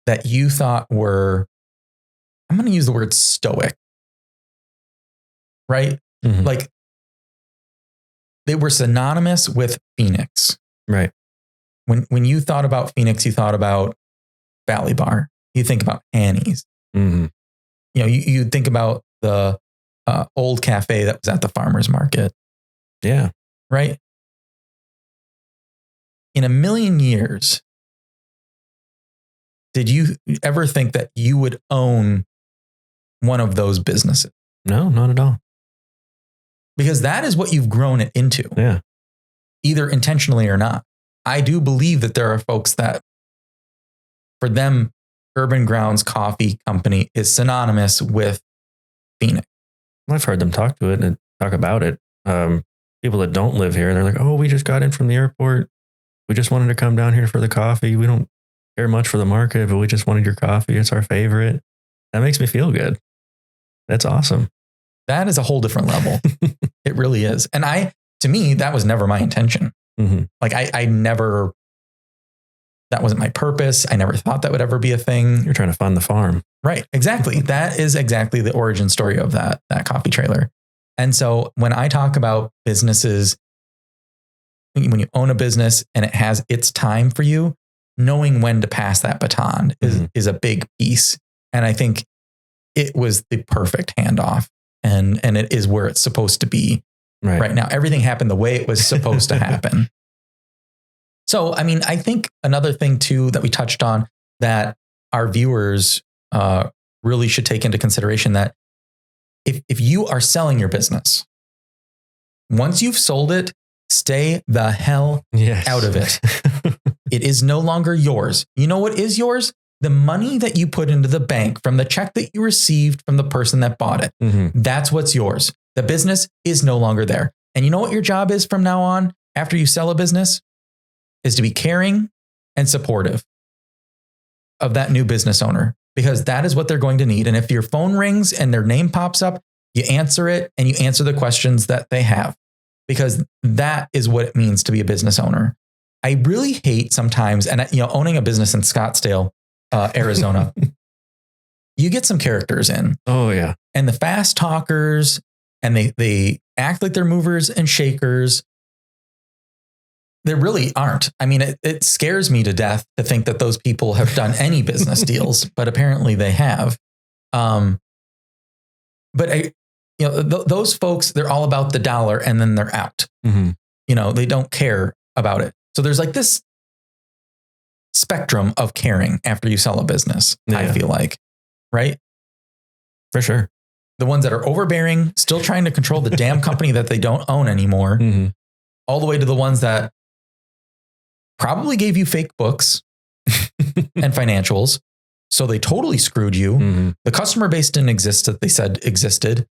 that you thought were, I'm going to use the word stoic, right? Mm-hmm. Like they were synonymous with Phoenix. Right. When you thought about Phoenix, you thought about Valley Bar. You think about Annie's. Mm-hmm. You know, you think about the old cafe that was at the farmer's market. Yeah. Right. In a million years, did you ever think that you would own one of those businesses? No, not at all. Because that is what you've grown it into. Yeah. Either intentionally or not. I do believe that there are folks that for them, Urban Grounds Coffee Company is synonymous with Phoenix. I've heard them talk to it and talk about it. People that don't live here, they're like, oh, we just got in from the airport. We just wanted to come down here for the coffee. We don't care much for the market, but we just wanted your coffee. It's our favorite. That makes me feel good. That's awesome. That is a whole different level. It really is. And to me, that was never my intention. Mm-hmm. Like I never, that wasn't my purpose. I never thought that would ever be a thing. You're trying to fund the farm. Right. Exactly. That is exactly the origin story of that coffee trailer. And so when I talk about businesses, when you own a business and it has its time for you, knowing when to pass that baton is a big piece. And I think it was the perfect handoff and it is where it's supposed to be right now. Everything happened the way it was supposed to happen. So, I mean, I think another thing too that we touched on that our viewers really should take into consideration that if you are selling your business, once you've sold it, stay the hell out of it. It is no longer yours. You know what is yours? The money that you put into the bank from the check that you received from the person that bought it. Mm-hmm. That's what's yours. The business is no longer there. And you know what your job is from now on after you sell a business? Is to be caring and supportive of that new business owner, because that is what they're going to need. And if your phone rings and their name pops up, you answer it and you answer the questions that they have, because that is what it means to be a business owner. I really hate sometimes, and owning a business in Scottsdale, Arizona, you get some characters in. Oh yeah. And the fast talkers, and they act like they're movers and shakers. They really aren't. I mean, it scares me to death to think that those people have done any business deals, but apparently they have. But those folks, they're all about the dollar and then they're out. Mm-hmm. They don't care about it. So there's like this spectrum of caring after you sell a business, I feel like, right? For sure. The ones that are overbearing, still trying to control the damn company that they don't own anymore, all the way to the ones that probably gave you fake books and financials. So they totally screwed you. Mm-hmm. The customer base didn't exist that they said existed.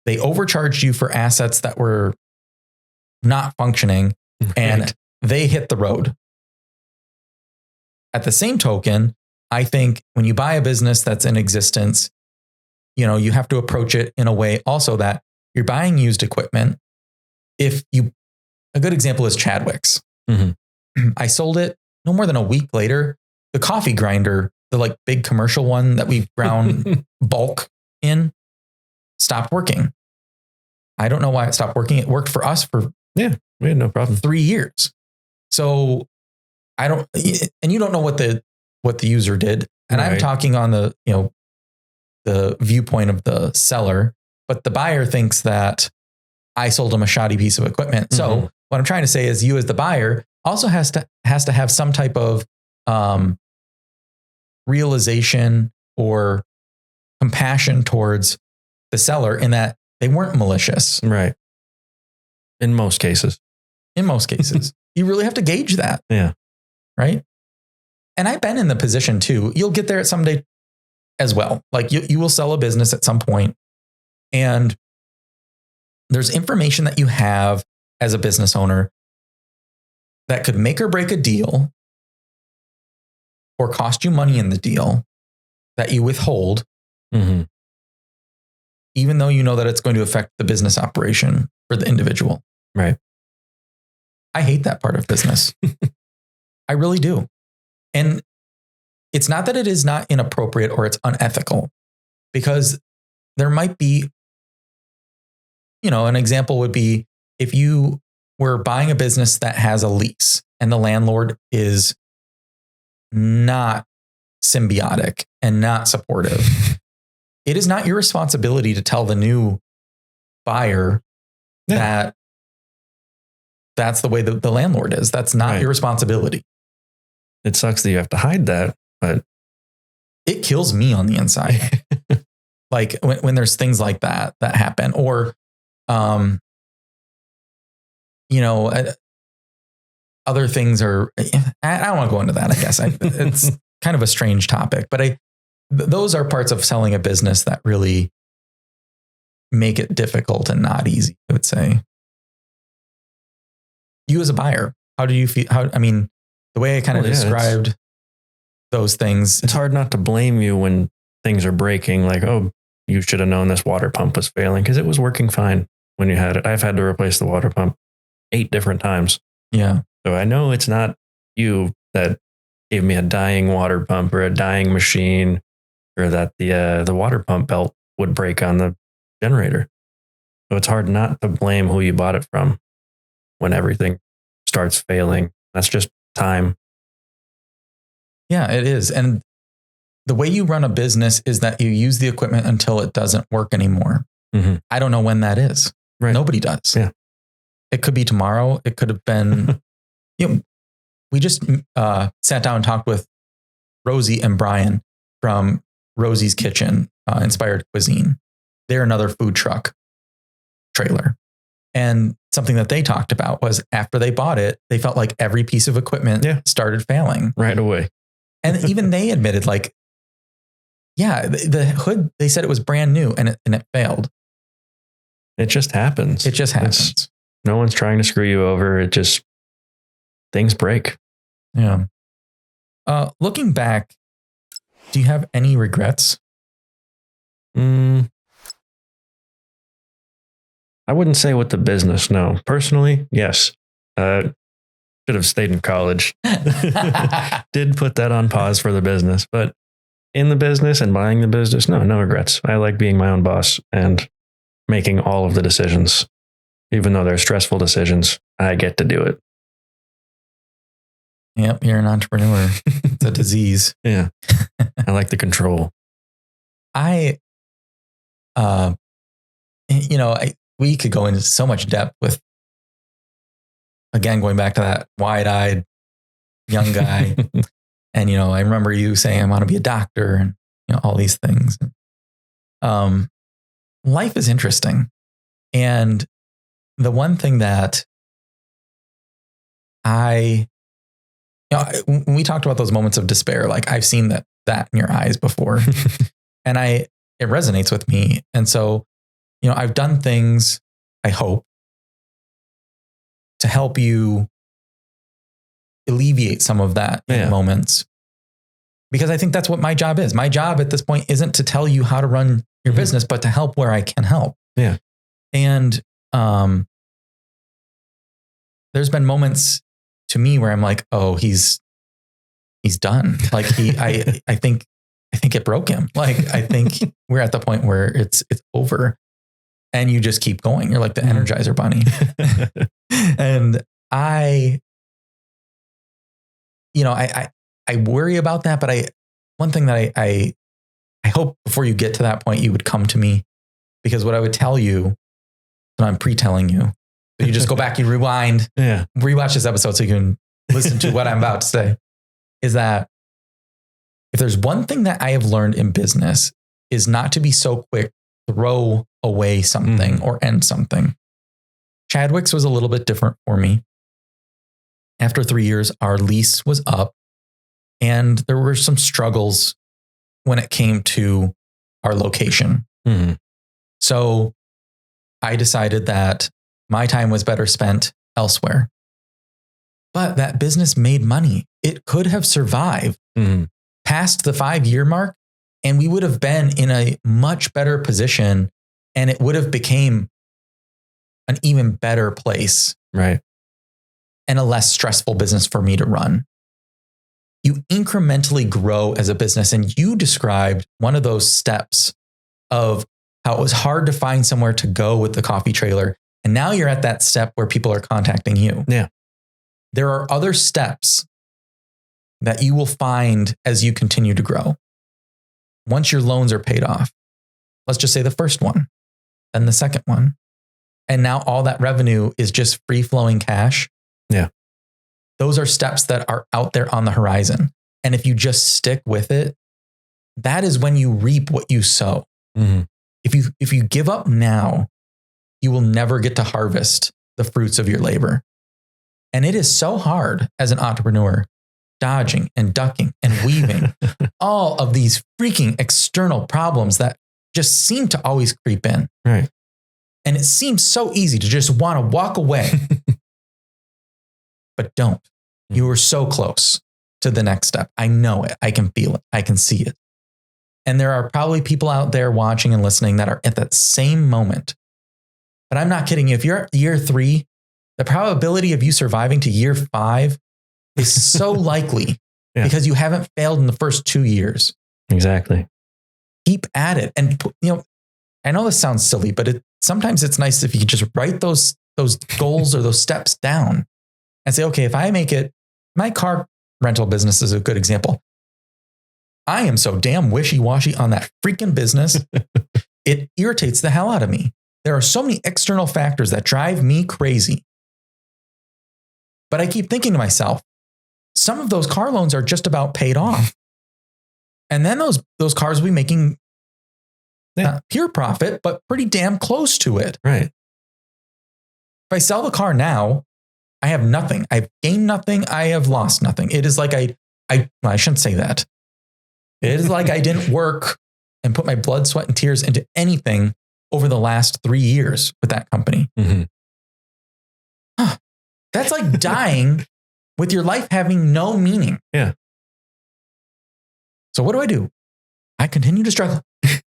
They overcharged you for assets that were not functioning, and they hit the road. At the same token, I think when you buy a business that's in existence, you have to approach it in a way also that you're buying used equipment. A good example is Chadwick's. Mm-hmm. I sold it no more than a week later. The coffee grinder, the like big commercial one that we ground bulk in, stopped working. I don't know why it stopped working. It worked for us for we had no problem 3 years. So and you don't know what the user did. And I'm talking on the viewpoint of the seller, but the buyer thinks that I sold him a shoddy piece of equipment. Mm-hmm. So what I'm trying to say is you as the buyer also has to have some type of realization or compassion towards the seller in that they weren't malicious. Right. In most cases. You really have to gauge that. Yeah. Right. And I've been in the position too. You'll get there at someday as well. Like you will sell a business at some point, and there's information that you have as a business owner that could make or break a deal or cost you money in the deal that you withhold, even though you know that it's going to affect the business operation for the individual. Right. I hate that part of business. I really do. And it's not that it is not inappropriate or it's unethical, because there might be, an example would be if you were buying a business that has a lease and the landlord is not symbiotic and not supportive. It is not your responsibility to tell the new buyer that that's the way the landlord is. That's not your responsibility. It sucks that you have to hide that, but it kills me on the inside. Like when there's things like that happen, or, other things are, I don't want to go into that, I guess. It's kind of a strange topic, but those are parts of selling a business that really make it difficult and not easy, I would say. You as a buyer, how do you feel? The way I kind of described those things. It's hard not to blame you when things are breaking. Like, oh, you should have known this water pump was failing, because it was working fine when you had it. I've had to replace the water pump 8 different times. Yeah. So I know it's not you that gave me a dying water pump or a dying machine, or that the water pump belt would break on the generator. So it's hard not to blame who you bought it from when everything starts failing. That's just time. Yeah, it is. And the way you run a business is that you use the equipment until it doesn't work anymore. I don't know when that is. Right. Nobody does. Yeah. It could be tomorrow. It could have been, we just sat down and talked with Rosie and Brian from Rosie's Kitchen, Inspired Cuisine. They're another food truck trailer. And something that they talked about was after they bought it, they felt like every piece of equipment started failing right away. And even they admitted, like, the hood, they said it was brand new and it failed. It just happens. No one's trying to screw you over. It just, things break. Yeah. Looking back, do you have any regrets? I wouldn't say with the business. No. Personally, yes. Should have stayed in college. Did put that on pause for the business, but in the business and buying the business, no regrets. I like being my own boss and making all of the decisions. Even though they're stressful decisions, I get to do it. Yep, you're an entrepreneur. It's a disease. Yeah. I like the control. We could go into so much depth with, again, going back to that wide-eyed young guy. And, I remember you saying, I want to be a doctor and, all these things. Life is interesting. And the one thing that when we talked about those moments of despair, like I've seen that in your eyes before and it resonates with me. And so, I've done things, I hope, to help you alleviate some of that in moments. Because I think that's what my job is. My job at this point isn't to tell you how to run your business, but to help where I can help. Yeah. And there's been moments to me where I'm like, oh, he's done. Like I think it broke him. Like I think we're at the point where it's over. And you just keep going. You're like the Energizer Bunny. And I worry about that, but one thing that I hope before you get to that point, you would come to me, because what I would tell you, and I'm pre-telling you, so you just go back, you rewind, rewatch this episode so you can listen to what I'm about to say, is that if there's one thing that I have learned in business, is not to be so quick to throw away something or end something. Chadwick's was a little bit different for me. After 3 years, our lease was up and there were some struggles when it came to our location. So I decided that my time was better spent elsewhere. But that business made money. It could have survived past the 5-year mark, and we would have been in a much better position, and it would have became an even better place. Right. And a less stressful business for me to run. You incrementally grow as a business. And you described one of those steps of how it was hard to find somewhere to go with the coffee trailer. And now you're at that step where people are contacting you. Yeah. There are other steps that you will find as you continue to grow. Once your loans are paid off, let's just say the first one, then the second one. And now all that revenue is just free flowing cash. Yeah. Those are steps that are out there on the horizon. And if you just stick with it, that is when you reap what you sow. If you give up now, you will never get to harvest the fruits of your labor. And it is so hard as an entrepreneur, dodging and ducking and weaving all of these freaking external problems that just seem to always creep in. Right. And it seems so easy to just want to walk away. But don't. You are so close to the next step. I know it. I can feel it. I can see it. And there are probably people out there watching and listening that are at that same moment. But I'm not kidding you. If you're at year 3, the probability of you surviving to year 5 is so likely because you haven't failed in the first 2 years. Exactly. Keep at it. And I know this sounds silly, but sometimes it's nice if you just write those goals or those steps down and say, okay, if I make it, my car rental business is a good example. I am so damn wishy-washy on that freaking business. It irritates the hell out of me. There are so many external factors that drive me crazy. But I keep thinking to myself, some of those car loans are just about paid off. And then those cars will be making pure profit, but pretty damn close to it. Right. If I sell the car now, I have nothing. I've gained nothing. I have lost nothing. It is like I shouldn't say that. It is like I didn't work and put my blood, sweat, and tears into anything over the last 3 years with that company. That's like dying with your life having no meaning. Yeah. So what do? I continue to struggle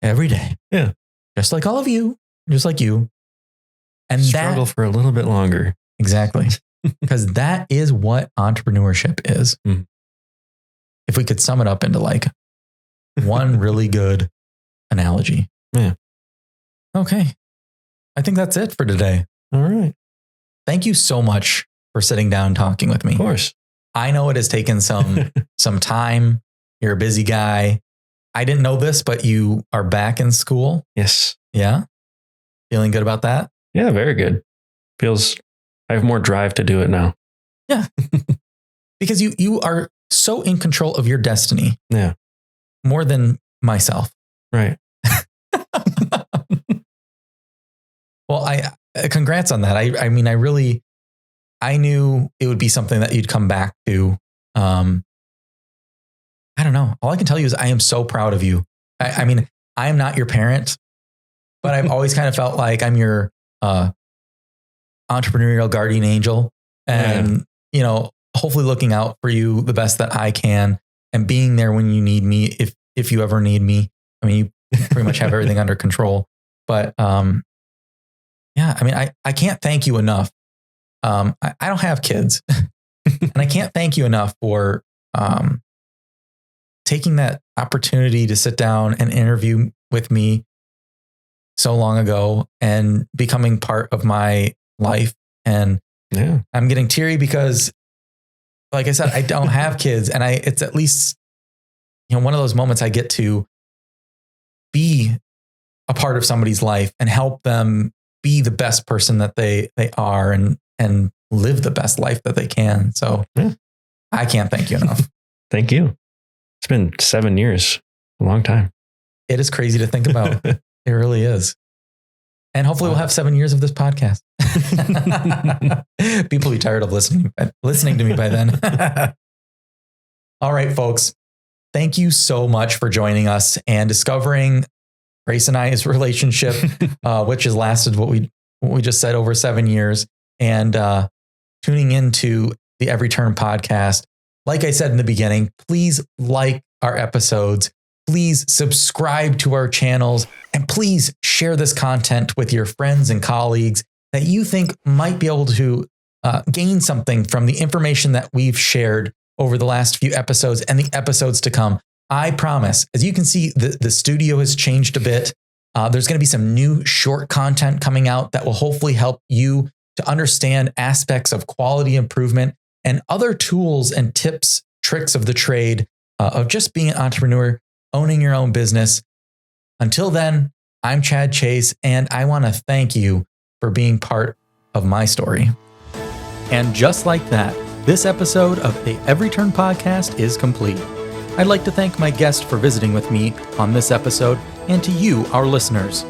every day. Yeah. Just like all of you, just like you. And struggle for a little bit longer. Exactly. Because that is what entrepreneurship is. If we could sum it up into like one really good analogy. Yeah. Okay. I think that's it for today. All right. Thank you so much for sitting down and talking with me. Of course. I know it has taken some time. You're a busy guy. I didn't know this, but you are back in school. Yes. Yeah. Feeling good about that? Yeah, very good. I have more drive to do it now. Yeah. Because you are so in control of your destiny. Yeah. More than myself. Right. Well, congrats on that. I mean, I knew it would be something that you'd come back to. I don't know. All I can tell you is I am so proud of you. I mean, I am not your parent, but I've always kind of felt like I'm your entrepreneurial guardian angel and, hopefully looking out for you the best that I can and being there when you need me. If you ever need me, I mean, you pretty much have everything under control, but, yeah, I mean, I can't thank you enough. I don't have kids and I can't thank you enough for, taking that opportunity to sit down and interview with me so long ago and becoming part of my life. And I'm getting teary because, like I said, I don't have kids, and it's at least, one of those moments I get to be a part of somebody's life and help them be the best person that they are and live the best life that they can. So I can't thank you enough. Thank you. It's been 7 years, a long time. It is crazy to think about. It really is. And hopefully we'll have 7 years of this podcast. People will be tired of listening to me by then. All right, folks. Thank you so much for joining us and discovering Grace and I's relationship, which has lasted what we just said over 7 years, and tuning into the Every Turn podcast. Like I said in the beginning, please like our episodes. Please subscribe to our channels, and please share this content with your friends and colleagues that you think might be able to gain something from the information that we've shared over the last few episodes and the episodes to come. I promise, as you can see, the studio has changed a bit. There's going to be some new short content coming out that will hopefully help you to understand aspects of quality improvement and other tools and tips, tricks of the trade of just being an entrepreneur, owning your own business. Until then, I'm Chad Chase, and I want to thank you for being part of my story. And just like that, this episode of the Every Turn podcast is complete. I'd like to thank my guest for visiting with me on this episode, and to you, our listeners.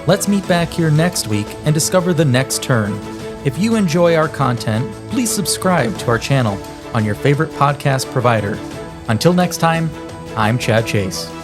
Let's meet back here next week and discover the next turn. If you enjoy our content, please subscribe to our channel on your favorite podcast provider. Until next time, I'm Chad Chase.